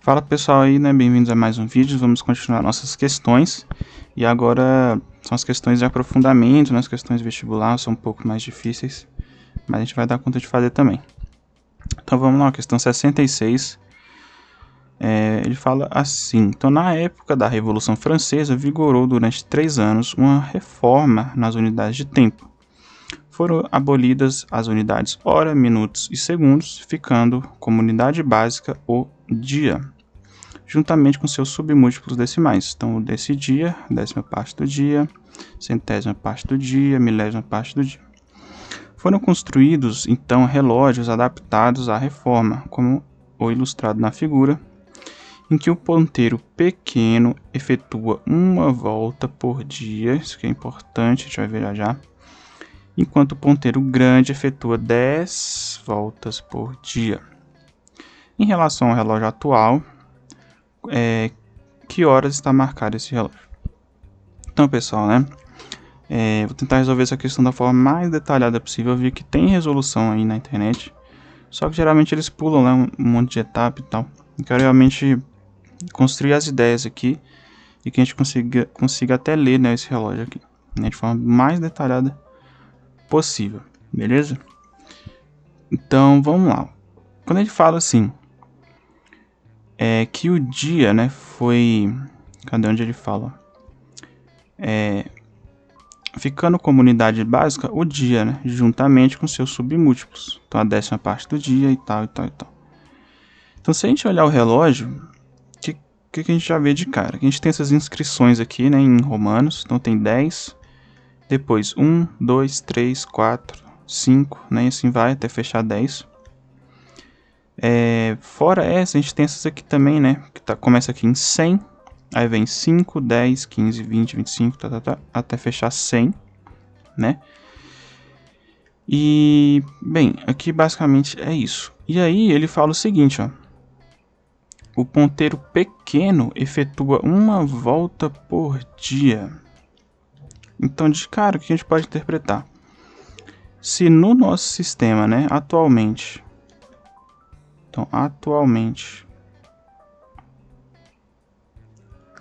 Fala pessoal aí, né? Bem-vindos a mais um vídeo. Vamos continuar nossas questões. E agora são as questões de aprofundamento, né? As questões vestibular são um pouco mais difíceis, mas a gente vai dar conta de fazer também. Então vamos lá, questão 66. Ele fala assim: então, na época da Revolução Francesa, vigorou durante 3 anos uma reforma nas unidades de tempo. Foram abolidas as unidades hora, minutos e segundos, ficando como unidade básica o dia, juntamente com seus submúltiplos decimais. Então, o desse dia, décima parte do dia, centésima parte do dia, milésima parte do dia. Foram construídos, então, relógios adaptados à reforma, como o ilustrado na figura, em que o ponteiro pequeno efetua uma volta por dia, isso que é importante, a gente vai ver já, enquanto o ponteiro grande efetua 10 voltas por dia. Em relação ao relógio atual, que horas está marcado esse relógio? Então, pessoal, né? Vou tentar resolver essa questão da forma mais detalhada possível. Eu vi que tem resolução aí na internet, só que geralmente eles pulam, né, um monte de etapa e tal. Eu quero realmente construir as ideias aqui e que a gente consiga até ler, né, esse relógio aqui, né, de forma mais detalhada possível, beleza? Então, vamos lá. Quando ele fala assim, que o dia, né, foi... Cadê onde ele fala? Ficando como unidade básica o dia, né, juntamente com seus submúltiplos. Então, a décima parte do dia e tal, e tal, e tal. Então, se a gente olhar o relógio, o que a gente já vê de cara? A gente tem essas inscrições aqui, né, em romanos. Então, tem 10, depois 1, 2, 3, 4, 5, né, e assim vai até fechar 10. Fora essa, a gente tem essas aqui também, né, que começa aqui em 100, aí vem 5, 10, 15, 20, 25, até fechar 100, né? E, bem, aqui basicamente é isso. E aí ele fala o seguinte, ó. O ponteiro pequeno efetua uma volta por dia. Então, de cara, o que a gente pode interpretar? Se no nosso sistema, né, atualmente... Então, atualmente...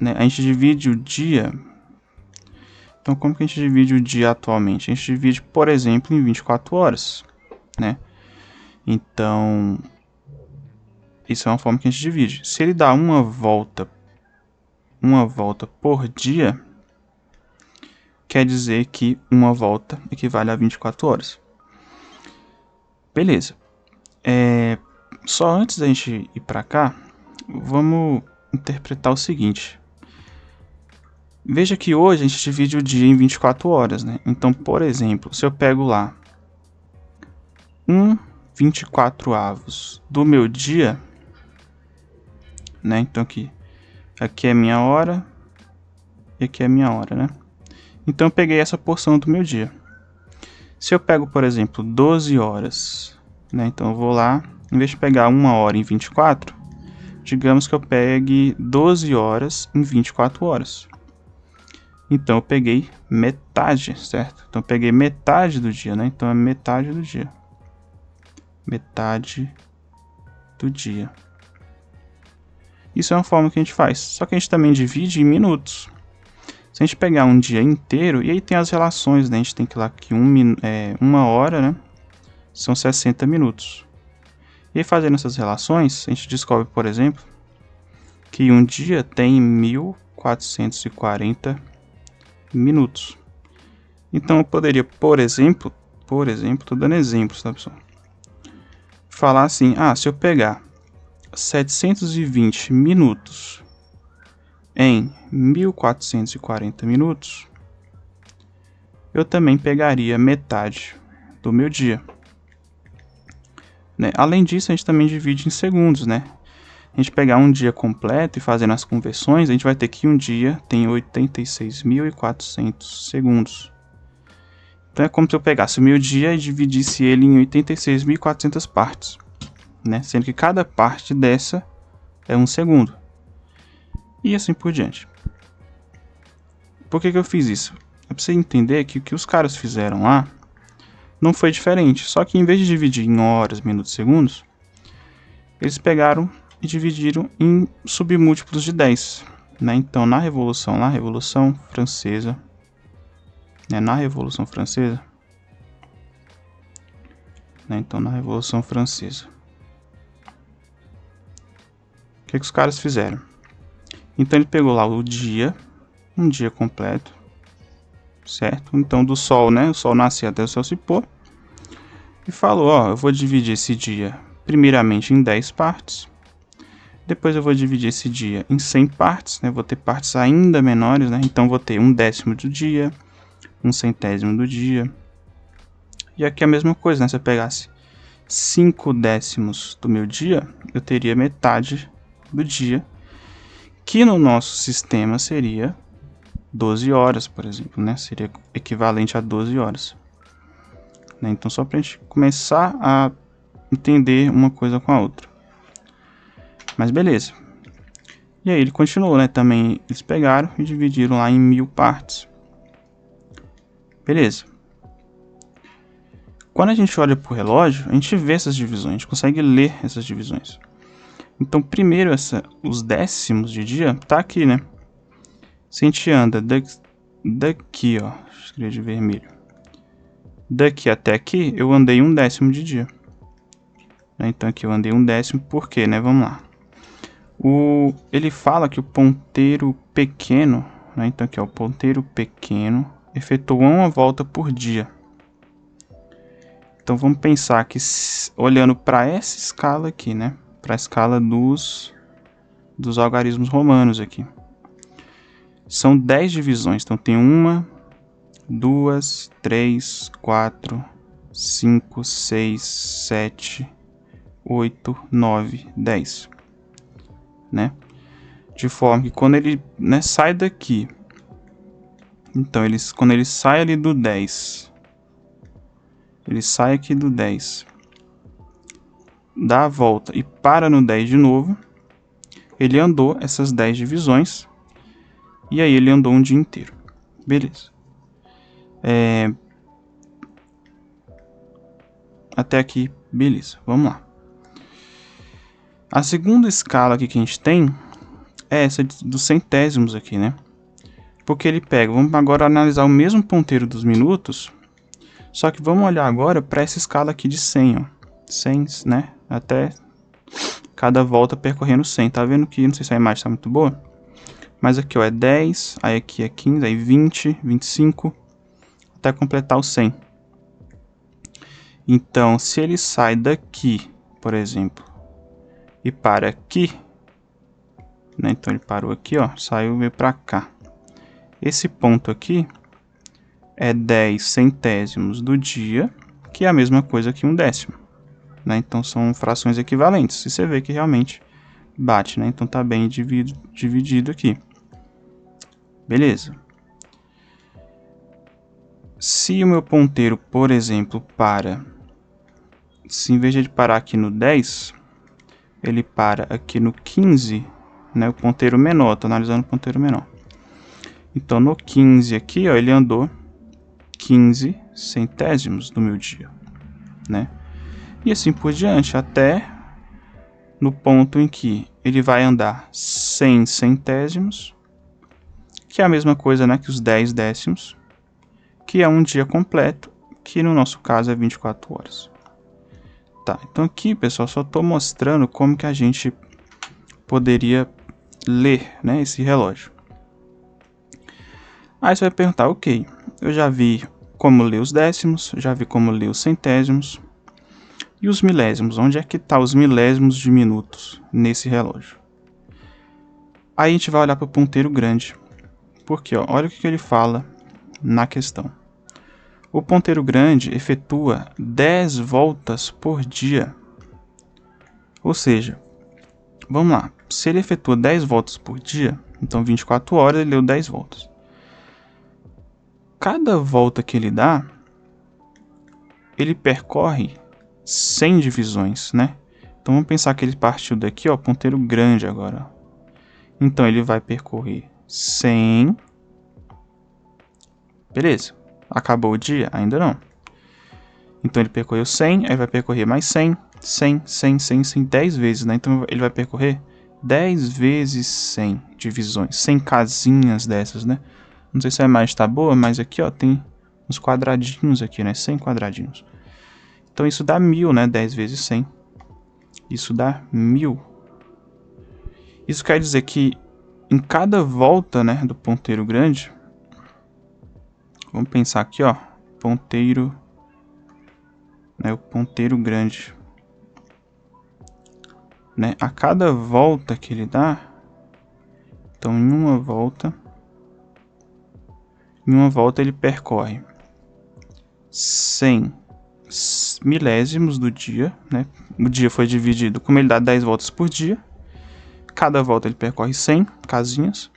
né, a gente divide o dia. Então, como que a gente divide o dia atualmente? A gente divide, por exemplo, em 24 horas, né? Então, isso é uma forma que a gente divide. Se ele dá uma volta por dia, quer dizer que uma volta equivale a 24 horas. Beleza. Só antes da gente ir para cá, vamos interpretar o seguinte. Veja que hoje a gente divide o dia em 24 horas, né? Então, por exemplo, se eu pego lá 1/24 do meu dia, né? Então aqui é minha hora e aqui é minha hora, né? Então eu peguei essa porção do meu dia. Se eu pego, por exemplo, 12 horas, né? Então eu vou lá, em vez de pegar 1 hora em 24, digamos que eu pegue 12 horas em 24 horas. Então eu peguei metade, certo? Então eu peguei metade do dia, né? Então é metade do dia. Metade do dia. Isso é uma forma que a gente faz. Só que a gente também divide em minutos. Se a gente pegar um dia inteiro, e aí tem as relações, né? A gente tem que ir lá que uma hora, né? São 60 minutos. E aí, fazendo essas relações, a gente descobre, por exemplo, que um dia tem 1440 minutos. Então eu poderia, por exemplo, tô dando exemplos, tá, pessoal? Falar assim, se eu pegar 720 minutos em 1440 minutos, eu também pegaria metade do meu dia, né? Além disso, a gente também divide em segundos, né? A gente pegar um dia completo e fazendo as conversões, a gente vai ter que um dia tem 86.400 segundos. Então é como se eu pegasse o meu dia e dividisse ele em 86.400 partes, né? Sendo que cada parte dessa é 1 segundo. E assim por diante. Por que eu fiz isso? É para você entender que o que os caras fizeram lá não foi diferente. Só que em vez de dividir em horas, minutos, segundos, eles pegaram e dividiram em submúltiplos de 10. Né? Então, na Revolução Francesa, né? Na Revolução Francesa, né? Então, na Revolução Francesa, o que os caras fizeram? Então, ele pegou lá o dia, um dia completo, certo? Então, do sol, né? O sol nascer até o sol se pôr, e falou, ó, eu vou dividir esse dia primeiramente em 10 partes, depois eu vou dividir esse dia em 100 partes, né? Vou ter partes ainda menores, né? Então vou ter 1/10 do dia, 1/100 do dia. E aqui a mesma coisa, né? Se eu pegasse 5/10 do meu dia, eu teria metade do dia, que no nosso sistema seria 12 horas, por exemplo, né? Seria equivalente a 12 horas. Né? Então, só para a gente começar a entender uma coisa com a outra. Mas beleza. E aí ele continuou, né? Também eles pegaram e dividiram lá em 1000 partes. Beleza. Quando a gente olha para o relógio, a gente vê essas divisões, a gente consegue ler essas divisões. Então, primeiro, os décimos de dia tá aqui, né? Se a gente anda daqui, ó, escrevi de vermelho, daqui até aqui, eu andei 1/10 de dia. Então aqui eu andei 1/10, por quê, né? Vamos lá. Ele fala que o ponteiro pequeno, né? Então aqui, ó, o ponteiro pequeno efetuou uma volta por dia. Então vamos pensar que, olhando para essa escala aqui, né? Para a escala dos algarismos romanos aqui. São 10 divisões, então tem 1, 2, 3, 4, 5, 6, 7, 8, 9, 10. Né? De forma que quando ele, né, sai daqui, então quando ele sai ali do 10, ele sai aqui do 10, dá a volta e para no 10 de novo, ele andou essas 10 divisões, e aí ele andou um dia inteiro. Beleza. Até aqui, beleza. Vamos lá. A segunda escala aqui que a gente tem é essa dos centésimos aqui, né? Porque ele pega, vamos agora analisar o mesmo ponteiro dos minutos, só que vamos olhar agora para essa escala aqui de 100, ó. 100, né? Até cada volta percorrendo 100. Tá vendo que, não sei se a imagem tá muito boa, mas aqui, ó, é 10, aí aqui é 15, aí 20, 25, até completar o 100. Então, se ele sai daqui, por exemplo, e para aqui, né? Então ele parou aqui, ó, saiu e veio para cá. Esse ponto aqui é 10 centésimos do dia, que é a mesma coisa que 1/10. Né? Então são frações equivalentes. E você vê que realmente bate, né? Então tá bem dividido aqui. Beleza. Se o meu ponteiro, por exemplo, se em vez de parar aqui no 10, ele para aqui no 15, né? O ponteiro menor, tô analisando o ponteiro menor. Então no 15 aqui, ó, ele andou 15 centésimos do meu dia, né? E assim por diante, até no ponto em que ele vai andar 100 centésimos, que é a mesma coisa, né, que os 10 décimos, que é um dia completo, que no nosso caso é 24 horas. Tá, então aqui, pessoal, só estou mostrando como que a gente poderia ler, né, esse relógio. Aí você vai perguntar, ok, eu já vi como ler os décimos, já vi como ler os centésimos, e os milésimos, onde é que tá os milésimos de minutos nesse relógio? Aí a gente vai olhar para o ponteiro grande, porque ó, olha o que ele fala na questão. O ponteiro grande efetua 10 voltas por dia. Ou seja, vamos lá, se ele efetua 10 voltas por dia, então 24 horas ele deu 10 voltas. Cada volta que ele dá, ele percorre 100 divisões, né? Então vamos pensar que ele partiu daqui, ó, ponteiro grande agora. Então ele vai percorrer 100. Beleza. Acabou o dia? Ainda não. Então ele percorreu 100, aí vai percorrer mais 100, 100, 100, 100, 100, 10 vezes, né? Então ele vai percorrer 10 vezes 100 divisões, 100 casinhas dessas, né? Não sei se a imagem tá boa, mas aqui, ó, tem uns quadradinhos aqui, né? 100 quadradinhos. Então isso dá 1000, né? 10 vezes 100. Isso dá 1000. Isso quer dizer que em cada volta, né, do ponteiro grande, vamos pensar aqui, ó, ponteiro, né, o ponteiro grande, né, a cada volta que ele dá, então em uma volta ele percorre 100 milésimos do dia, né, o dia foi dividido, como ele dá 10 voltas por dia, cada volta ele percorre 100 casinhas,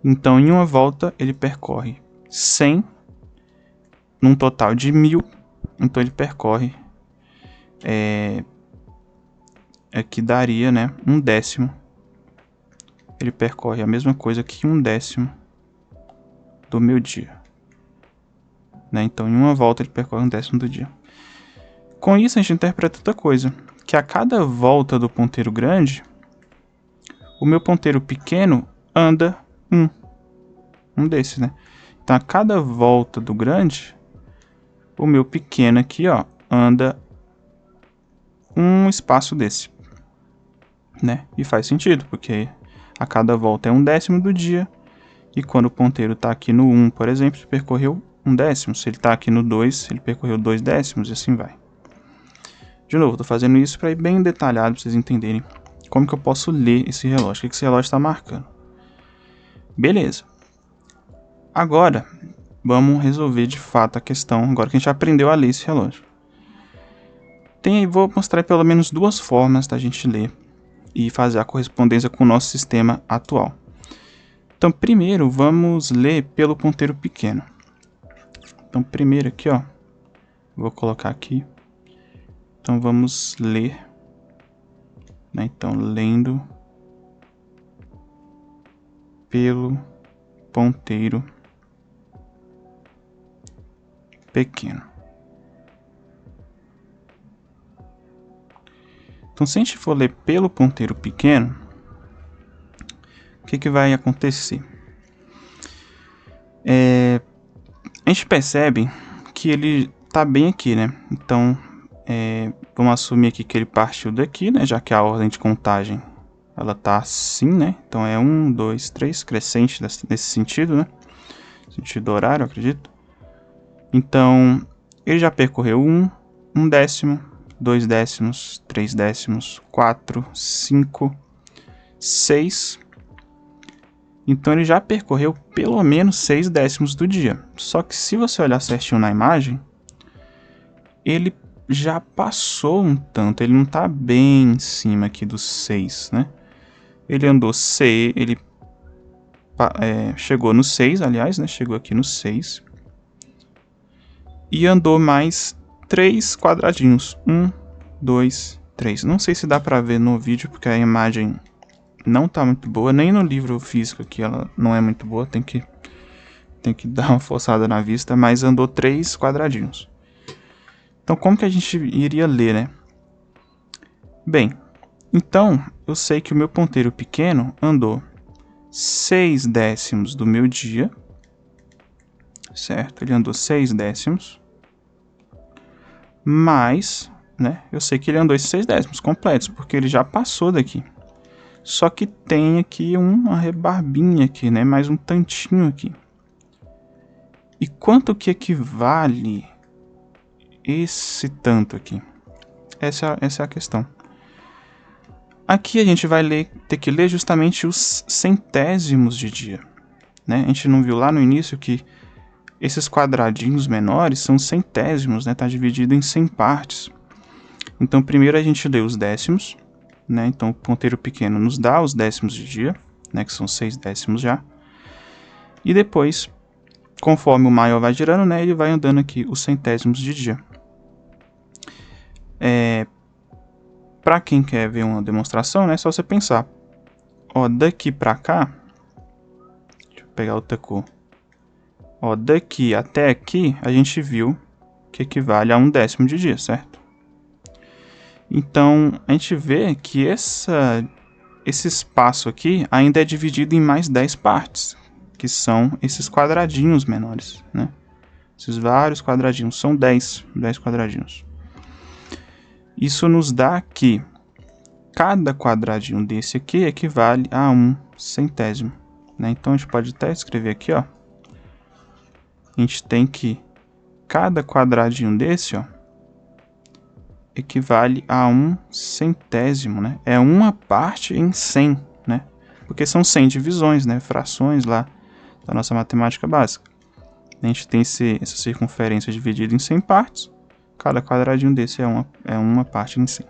então em uma volta ele percorre 100, num total de 1000, então ele percorre, aqui daria, né, 1/10. Ele percorre a mesma coisa que 1/10 do meu dia, né? Então em uma volta ele percorre 1/10 do dia. Com isso a gente interpreta outra coisa, que a cada volta do ponteiro grande, o meu ponteiro pequeno anda um desses, né? Então a cada volta do grande, o meu pequeno aqui, ó, anda um espaço desse, né? E faz sentido, porque a cada volta é 1/10 do dia, e quando o ponteiro está aqui no 1, por exemplo, ele percorreu 1/10. Se ele está aqui no 2, ele percorreu 2/10, e assim vai. De novo, estou fazendo isso para ir bem detalhado, para vocês entenderem como que eu posso ler esse relógio, o que esse relógio está marcando. Beleza. Agora, vamos resolver de fato a questão, agora que a gente aprendeu a ler esse relógio. Vou mostrar pelo menos duas formas da gente ler e fazer a correspondência com o nosso sistema atual. Então, primeiro, vamos ler pelo ponteiro pequeno. Então, primeiro aqui, ó, vou colocar aqui. Então, vamos ler, né? Então, lendo pelo ponteiro pequeno. Então, se a gente for ler pelo ponteiro pequeno, o que vai acontecer? A gente percebe que ele tá bem aqui, né? Então, vamos assumir aqui que ele partiu daqui, né? Já que a ordem de contagem ela tá assim, né? Então é 1, 2, 3, crescente nesse sentido, né? Sentido horário, eu acredito. Então, ele já percorreu 1/10, 2/10, 3/10, 4, 5, 6. Então ele já percorreu pelo menos 6/10 do dia. Só que se você olhar certinho na imagem, ele já passou um tanto, ele não está bem em cima aqui dos 6, né? Ele andou 6, ele chegou no 6, aliás, né? Chegou aqui no 6. E andou mais 3 quadradinhos. 1, 2, 3. Não sei se dá para ver no vídeo, porque a imagem não tá muito boa, nem no livro físico aqui ela não é muito boa, tem que dar uma forçada na vista, mas andou 3 quadradinhos. Então como que a gente iria ler, né? Bem, então eu sei que o meu ponteiro pequeno andou 6/10 do meu dia, certo? Ele andou 6/10, mas, né, eu sei que ele andou esses 6/10 completos, porque ele já passou daqui. Só que tem aqui uma rebarbinha aqui, né? Mais um tantinho aqui. E quanto que equivale esse tanto aqui? Essa é a questão. Aqui a gente vai ter que ler justamente os centésimos de dia, né? A gente não viu lá no início que esses quadradinhos menores são centésimos, né? Tá dividido em 100 partes. Então primeiro a gente lê os décimos, né? Então o ponteiro pequeno nos dá os décimos de dia, né? Que são 6/10 já. E depois, conforme o maior vai girando, né? Ele vai andando aqui os centésimos de dia. Para quem quer ver uma demonstração, né? É só você pensar. Ó, daqui para cá, deixa eu pegar outra cor. Ó, daqui até aqui a gente viu que equivale a 1/10 de dia, certo? Então, a gente vê que esse espaço aqui ainda é dividido em mais 10 partes, que são esses quadradinhos menores, né? Esses vários quadradinhos, são 10 quadradinhos. Isso nos dá que cada quadradinho desse aqui equivale a 1/100º, né? Então, a gente pode até escrever aqui, ó. A gente tem que cada quadradinho desse, ó, equivale a 1/100º, né? É uma parte em 100, né? Porque são 100 divisões, né? Frações lá da nossa matemática básica. A gente tem essa circunferência dividida em 100 partes. Cada quadradinho desse é uma parte em 100.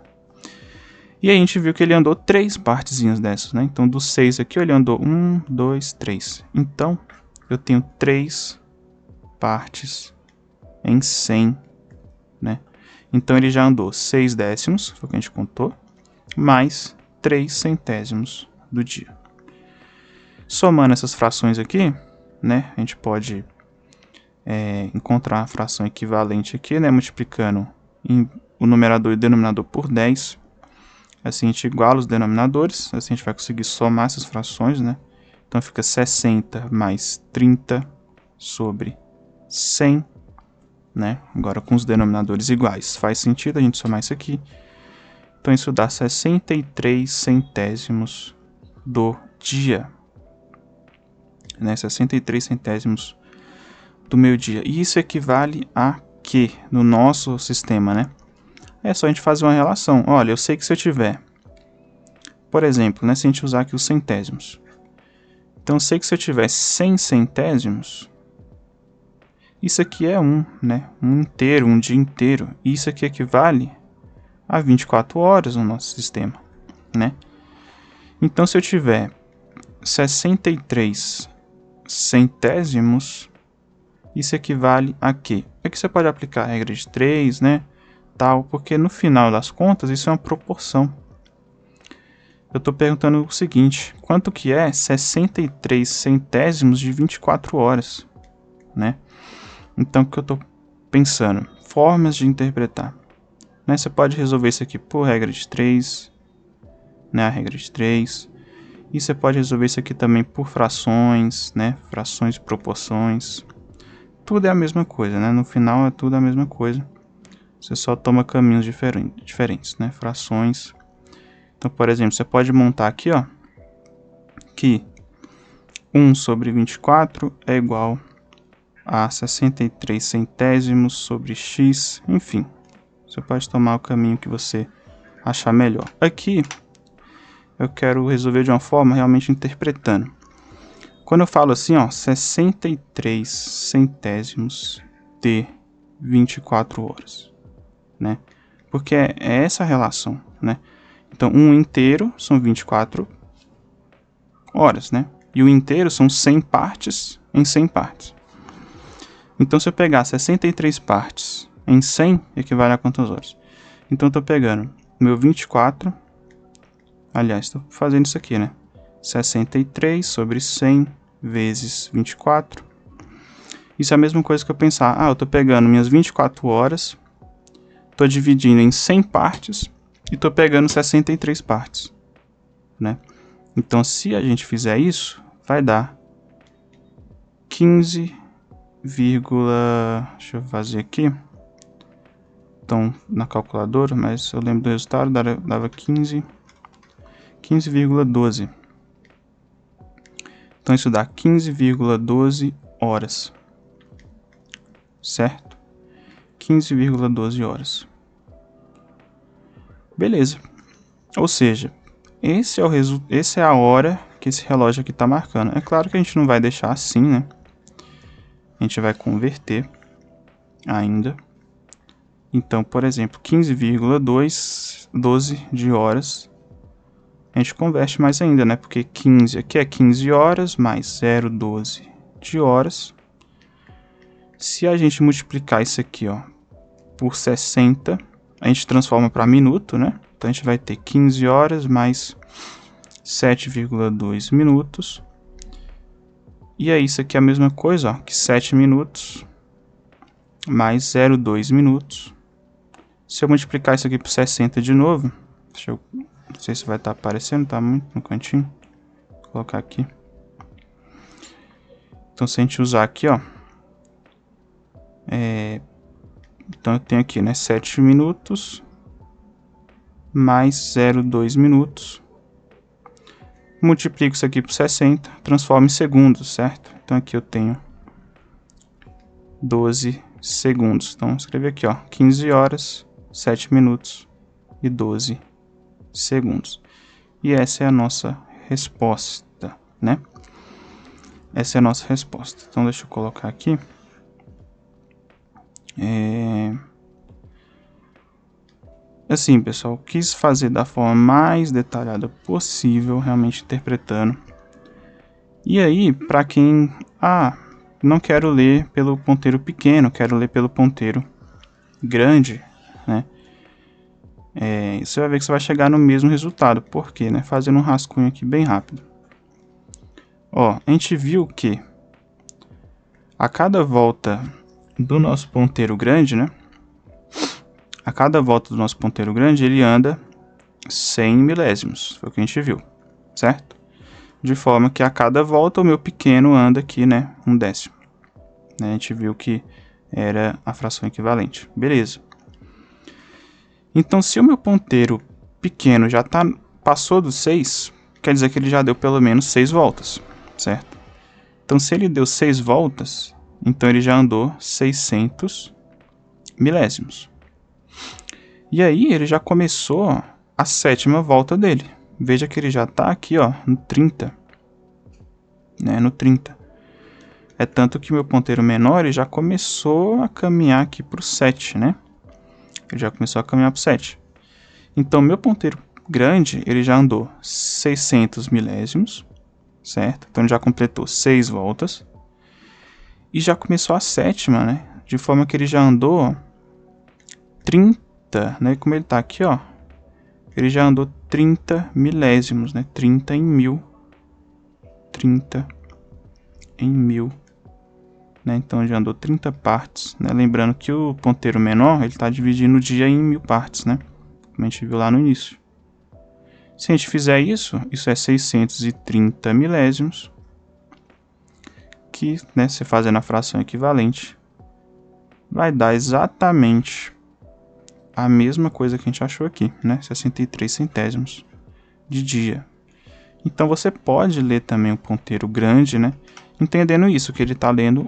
E aí a gente viu que ele andou 3 partezinhas dessas, né? Então, dos 6 aqui, ele andou 1, 2, 3. Então, eu tenho 3 partes em 100, né? Então, ele já andou 6 décimos, foi o que a gente contou, mais 3 centésimos do dia. Somando essas frações aqui, né? A gente pode encontrar a fração equivalente aqui, né? Multiplicando o numerador e o denominador por 10. Assim a gente iguala os denominadores, assim a gente vai conseguir somar essas frações, né? Então fica 60 mais 30 sobre 100, né? Agora com os denominadores iguais. Faz sentido a gente somar isso aqui. Então isso dá 63 centésimos do dia, né? 63 centésimos do meio-dia. E isso equivale a quê no nosso sistema, né? É só a gente fazer uma relação. Olha, eu sei que se eu tiver, por exemplo, né, se a gente usar aqui os centésimos. Então, eu sei que se eu tiver 100 centésimos, isso aqui é né? Um dia inteiro. E isso aqui equivale a 24 horas no nosso sistema, né? Então, se eu tiver 63 centésimos, isso equivale a quê? Aqui você pode aplicar a regra de 3, né? Tal, porque no final das contas isso é uma proporção. Eu estou perguntando o seguinte: quanto que é 63 centésimos de 24 horas, né? Então, o que eu estou pensando? Formas de interpretar, né? Você pode resolver isso aqui por regra de 3, né? A regra de 3. E você pode resolver isso aqui também por frações, né? Frações e proporções. Tudo é a mesma coisa, né? No final é tudo a mesma coisa. Você só toma caminhos diferentes, né? Frações. Então, por exemplo, você pode montar aqui, ó, que 1 sobre 24 é igual a 63 centésimos sobre x, enfim. Você pode tomar o caminho que você achar melhor. Aqui, eu quero resolver de uma forma realmente interpretando. Quando eu falo assim, ó, 63 centésimos de 24 horas, né? Porque é essa relação, né? Então, 1 inteiro são 24 horas, né? E o inteiro são 100 partes em 100 partes. Então, se eu pegar 63 partes em 100, equivale a quantas horas? Então, eu estou pegando o meu 24, aliás, estou fazendo isso aqui, né? 63 sobre 100 vezes 24. Isso é a mesma coisa que eu pensar, eu estou pegando minhas 24 horas, estou dividindo em 100 partes, e estou pegando 63 partes, né? Então, se a gente fizer isso, vai dar 15, deixa eu fazer aqui. Então, na calculadora, mas eu lembro do resultado, dava 15,12. Então, isso dá 15,12 horas, certo? 15,12 horas. Beleza. Ou seja, essa é a hora que esse relógio aqui está marcando. É claro que a gente não vai deixar assim, né? A gente vai converter ainda. Então, por exemplo, 15,12 de horas. A gente converte mais ainda, né? Porque 15 aqui é 15 horas mais 0,12 de horas. Se a gente multiplicar isso aqui, ó, por 60, a gente transforma para minuto, né? Então, a gente vai ter 15 horas mais 7,2 minutos. E aí, isso aqui é a mesma coisa, ó, que 7 minutos mais 0,2 minutos Se eu multiplicar isso aqui por 60 de novo, deixa eu, não sei se vai estar aparecendo, tá muito no cantinho. Vou colocar aqui. Então, se a gente usar aqui, ó, então eu tenho aqui, né, 7 minutos mais 0,2 minutos. Multiplico isso aqui por 60, transformo em segundos, certo? Então aqui eu tenho 12 segundos. Então, vou escrever aqui, ó, 15 horas, 7 minutos e 12 segundos. E essa é a nossa resposta, né? Essa é a nossa resposta. Então, deixa eu colocar aqui. Assim, pessoal, quis fazer da forma mais detalhada possível, realmente interpretando. E aí, para quem... não quero ler pelo ponteiro pequeno, quero ler pelo ponteiro grande, né? Você vai ver que você vai chegar no mesmo resultado. Por quê, né? Fazendo um rascunho aqui bem rápido. Ó, a gente viu que a cada volta do nosso ponteiro grande, né? A cada volta do nosso ponteiro grande, ele anda 100 milésimos. Foi o que a gente viu, certo? De forma que a cada volta o meu pequeno anda aqui, né? 1/10. A gente viu que era a fração equivalente. Beleza. Então, se o meu ponteiro pequeno já passou dos 6, quer dizer que ele já deu pelo menos 6 voltas, certo? Então, se ele deu 6 voltas, então ele já andou 600 milésimos. E aí, ele já começou a 7ª volta dele. Veja que ele já está aqui, ó, no 30. Né, no 30. É tanto que meu ponteiro menor ele já começou a caminhar aqui para o 7, né? Ele já começou a caminhar para o 7. Então, meu ponteiro grande, ele já andou 600 milésimos, certo? Então, ele já completou 6 voltas. E já começou a 7ª, né? De forma que ele já andou 30, né? Como ele está aqui, ó. Ele já andou 30 milésimos, né? 30 em 1000. 30 em 1000. Né? Então, ele já andou 30 partes. Né? Lembrando que o ponteiro menor, ele está dividindo o dia em 1000 partes, né? Como a gente viu lá no início. Se a gente fizer isso, isso é 630 milésimos. Que, né, se fazendo a fração equivalente, vai dar exatamente a mesma coisa que a gente achou aqui, né? 63 centésimos de dia. Então, você pode ler também o ponteiro grande, né? Entendendo isso, que ele está lendo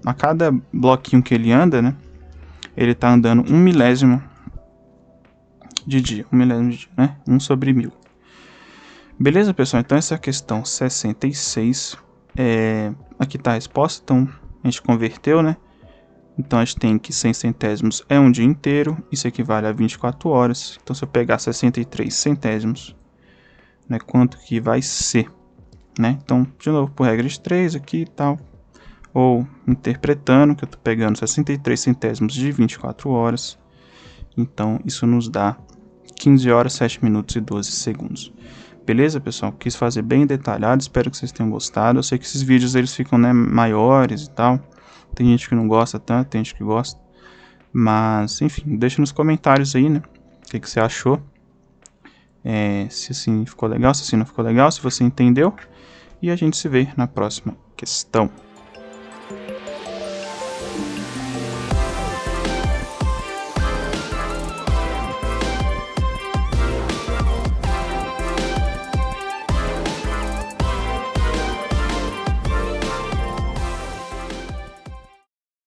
a cada bloquinho que ele anda, né? Ele está andando 1 milésimo de dia. 1 milésimo de dia, né? 1 sobre 1000. Beleza, pessoal? Então, essa é a questão 66. Aqui está a resposta. Então, a gente converteu, né? Então, a gente tem que 100 centésimos é um dia inteiro. Isso equivale a 24 horas. Então, se eu pegar 63 centésimos, né? Quanto que vai ser? Né? Então, de novo, por regra de 3 aqui e tal. Ou interpretando, que eu estou pegando 63 centésimos de 24 horas. Então, isso nos dá 15 horas, 7 minutos e 12 segundos. Beleza, pessoal? Quis fazer bem detalhado, espero que vocês tenham gostado. Eu sei que esses vídeos eles ficam, né, maiores e tal. Tem gente que não gosta tanto, tem gente que gosta. Mas, enfim, deixa nos comentários aí, né? O que você achou. Se assim ficou legal, se assim não ficou legal, se você entendeu. E a gente se vê na próxima questão.